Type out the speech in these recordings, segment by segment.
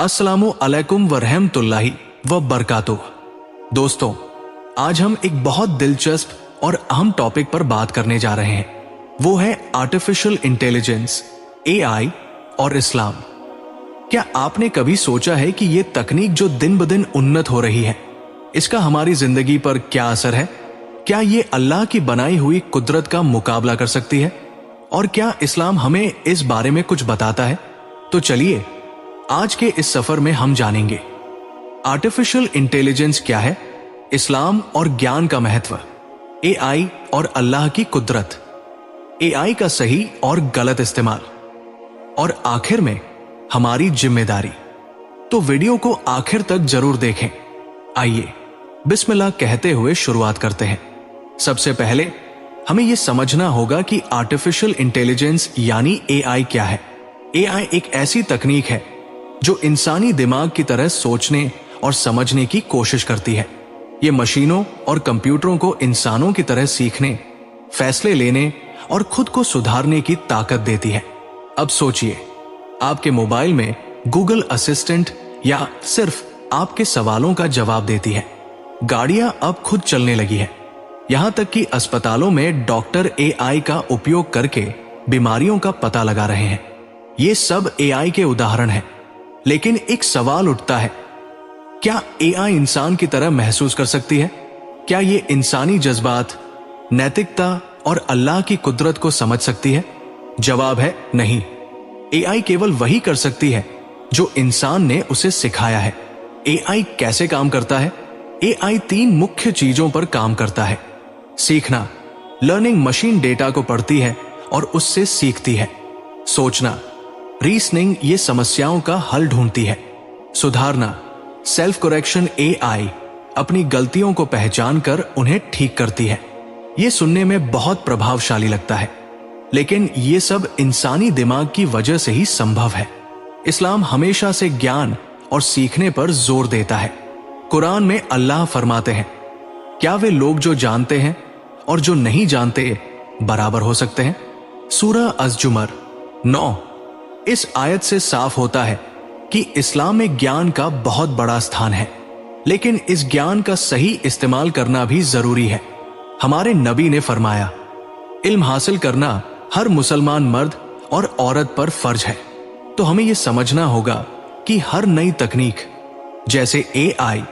अस्सलामु अलैकुम व रहमतुल्लाहि व बरकातुह। दोस्तों, आज हम एक बहुत दिलचस्प और अहम टॉपिक पर बात करने जा रहे हैं। वो है आर्टिफिशियल इंटेलिजेंस, एआई और इस्लाम। क्या आपने कभी सोचा है कि ये तकनीक जो दिन ब दिन उन्नत हो रही है, इसका हमारी जिंदगी पर क्या असर है? क्या ये अल्लाह की बनाई हुई कुदरत का मुकाबला कर सकती है? और क्या इस्लाम हमें इस बारे में कुछ बताता है? तो चलिए आज के इस सफर में हम जानेंगे आर्टिफिशियल इंटेलिजेंस क्या है, इस्लाम और ज्ञान का महत्व, एआई और अल्लाह की कुदरत, एआई का सही और गलत इस्तेमाल, और आखिर में हमारी जिम्मेदारी। तो वीडियो को आखिर तक जरूर देखें। आइए बिस्मिल्लाह कहते हुए शुरुआत करते हैं। सबसे पहले हमें यह समझना होगा कि आर्टिफिशियल इंटेलिजेंस यानी एआई क्या है। एआई एक ऐसी तकनीक है जो इंसानी दिमाग की तरह सोचने और समझने की कोशिश करती है। ये मशीनों और कंप्यूटरों को इंसानों की तरह सीखने, फैसले लेने और खुद को सुधारने की ताकत देती है। अब सोचिए, आपके मोबाइल में गूगल असिस्टेंट या सिर्फ आपके सवालों का जवाब देती है। गाड़ियां अब खुद चलने लगी है। यहां तक कि अस्पतालों में डॉक्टर एआई का उपयोग करके बीमारियों का पता लगा रहे हैं। ये सब एआई के उदाहरण हैं। लेकिन एक सवाल उठता है, क्या एआई इंसान की तरह महसूस कर सकती है? क्या ये इंसानी जज्बात, नैतिकता और अल्लाह की कुदरत को समझ सकती है? जवाब है नहीं। एआई केवल वही कर सकती है जो इंसान ने उसे सिखाया है। एआई कैसे काम करता है? एआई 3 मुख्य चीजों पर काम करता है। सीखना, लर्निंग मशीन डेटा को पढ़ती है और उससे सीखती है। सोचना, रीजनिंग ये समस्याओं का हल ढूंढती है। सुधारना, सेल्फ करेक्शन, एआई अपनी गलतियों को पहचान कर उन्हें ठीक करती है। ये सुनने में बहुत प्रभावशाली लगता है, लेकिन ये सब इंसानी दिमाग की वजह से ही संभव है। इस्लाम हमेशा से ज्ञान और सीखने पर जोर देता है। कुरान में अल्लाह फरमाते हैं, क्या वे लोग जो जानते हैं और जो नहीं जानते बराबर हो सकते हैं? सूरह अज़जुमर 9। इस आयत से साफ होता है कि इस्लाम में ज्ञान का बहुत बड़ा स्थान है, लेकिन इस ज्ञान का सही इस्तेमाल करना भी जरूरी है। हमारे नबी ने फरमाया, इल्म हासिल करना हर मुसलमान मर्द और औरत पर फर्ज है। तो हमें यह समझना होगा कि हर नई तकनीक जैसे एआई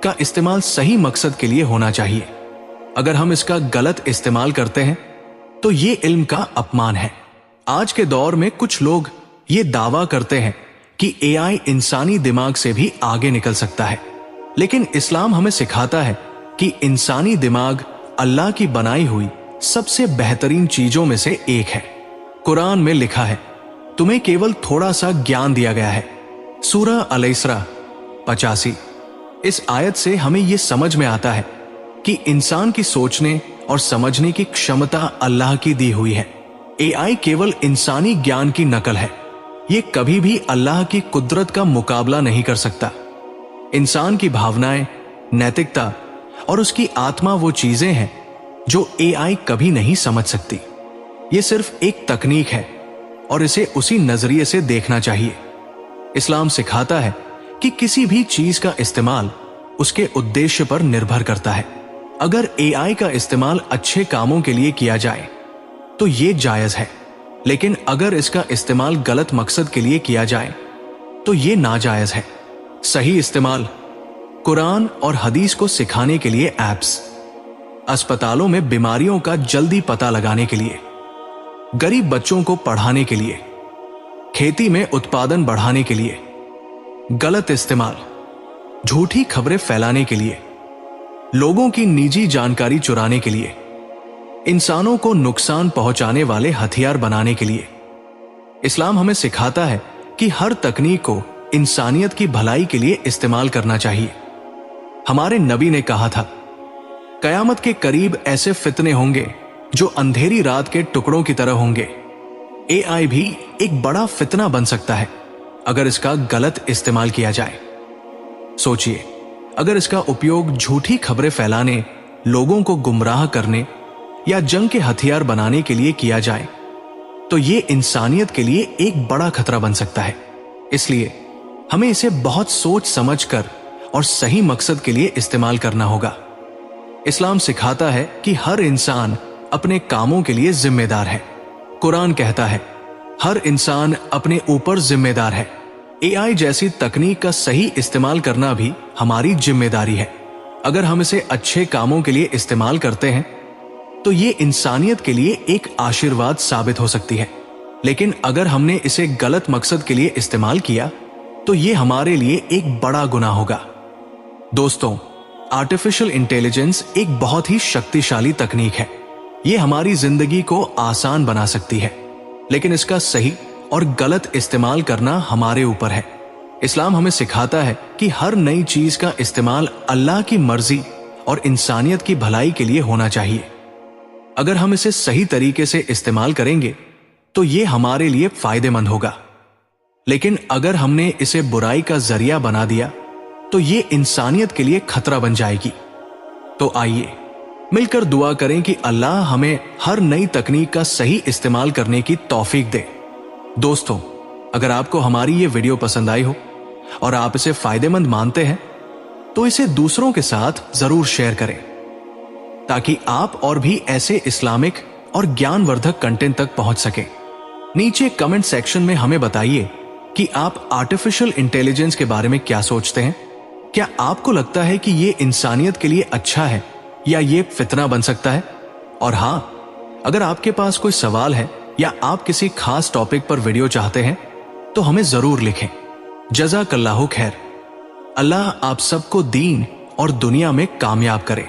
का इस्तेमाल सही मकसद के लिए होना चाहिए। अगर हम इसका गलत इस्तेमाल करते हैं तो ये इल्म का अपमान है। आज के दौर में कुछ लोग ये दावा करते हैं कि एआई इंसानी दिमाग से भी आगे निकल सकता है, लेकिन इस्लाम हमें सिखाता है कि इंसानी दिमाग अल्लाह की बनाई हुई सबसे बेहतरीन चीजों में से एक है। कुरान में लिखा है, तुम्हें केवल थोड़ा सा ज्ञान दिया गया है। सूरह अल-इसरा 85। इस आयत से हमें यह समझ में आता है कि इंसान की सोचने और समझने की क्षमता अल्लाह की दी हुई है। एआई केवल इंसानी ज्ञान की नकल है। ये कभी भी अल्लाह की कुदरत का मुकाबला नहीं कर सकता। इंसान की भावनाएं, नैतिकता और उसकी आत्मा वो चीजें हैं जो एआई कभी नहीं समझ सकती। ये सिर्फ एक तकनीक है और इसे उसी नजरिए से देखना चाहिए। इस्लाम सिखाता है कि किसी भी चीज का इस्तेमाल उसके उद्देश्य पर निर्भर करता है। अगर एआई का इस्तेमाल अच्छे कामों के लिए किया जाए तो ये जायज है, लेकिन अगर इसका इस्तेमाल गलत मकसद के लिए किया जाए तो ये नाजायज है। सही इस्तेमाल, कुरान और हदीस को सिखाने के लिए ऐप्स, अस्पतालों में बीमारियों का जल्दी पता लगाने के लिए, गरीब बच्चों को पढ़ाने के लिए, खेती में उत्पादन बढ़ाने के लिए। गलत इस्तेमाल, झूठी खबरें फैलाने के लिए, लोगों की निजी जानकारी चुराने के लिए, इंसानों को नुकसान पहुंचाने वाले हथियार बनाने के लिए। इस्लाम हमें सिखाता है कि हर तकनीक को इंसानियत की भलाई के लिए इस्तेमाल करना चाहिए। हमारे नबी ने कहा था, कयामत के करीब ऐसे फितने होंगे जो अंधेरी रात के टुकड़ों की तरह होंगे। एआई भी एक बड़ा फितना बन सकता है अगर इसका गलत इस्तेमाल किया जाए। सोचिए, अगर इसका उपयोग झूठी खबरें फैलाने, लोगों को गुमराह करने या जंग के हथियार बनाने के लिए किया जाए तो ये इंसानियत के लिए एक बड़ा खतरा बन सकता है। इसलिए हमें इसे बहुत सोच समझकर और सही मकसद के लिए इस्तेमाल करना होगा। इस्लाम सिखाता है कि हर इंसान अपने कामों के लिए जिम्मेदार है। कुरान कहता है हर इंसान अपने ऊपर जिम्मेदार है। एआई जैसी तकनीक का सही इस्तेमाल करना भी हमारी जिम्मेदारी है। अगर हम इसे अच्छे कामों के लिए इस्तेमाल करते हैं तो ये इंसानियत के लिए एक आशीर्वाद साबित हो सकती है, लेकिन अगर हमने इसे गलत मकसद के लिए इस्तेमाल किया तो ये हमारे लिए एक बड़ा गुनाह होगा। दोस्तों, आर्टिफिशियल इंटेलिजेंस एक बहुत ही शक्तिशाली तकनीक है। ये हमारी जिंदगी को आसान बना सकती है, लेकिन इसका सही और गलत इस्तेमाल करना हमारे ऊपर है। इस्लाम हमें सिखाता है कि हर नई चीज का इस्तेमाल अल्लाह की मर्जी और इंसानियत की भलाई के लिए होना चाहिए। अगर हम इसे सही तरीके से इस्तेमाल करेंगे तो ये हमारे लिए फायदेमंद होगा, लेकिन अगर हमने इसे बुराई का जरिया बना दिया तो ये इंसानियत के लिए खतरा बन जाएगी। तो आइए मिलकर दुआ करें कि अल्लाह हमें हर नई तकनीक का सही इस्तेमाल करने की तौफीक दे। दोस्तों, अगर आपको हमारी ये वीडियो पसंद आई हो और आप इसे फायदेमंद मानते हैं तो इसे दूसरों के साथ जरूर शेयर करें, ताकि आप और भी ऐसे इस्लामिक और ज्ञानवर्धक कंटेंट तक पहुंच सकें। नीचे कमेंट सेक्शन में हमें बताइए कि आप आर्टिफिशियल इंटेलिजेंस के बारे में क्या सोचते हैं। क्या आपको लगता है कि ये इंसानियत के लिए अच्छा है या ये फितना बन सकता है? और हां, अगर आपके पास कोई सवाल है या आप किसी खास टॉपिक पर वीडियो चाहते हैं तो हमें जरूर लिखें। जज़ाकल्लाहु खैर। अल्लाह आप सबको दीन और दुनिया में कामयाब करे।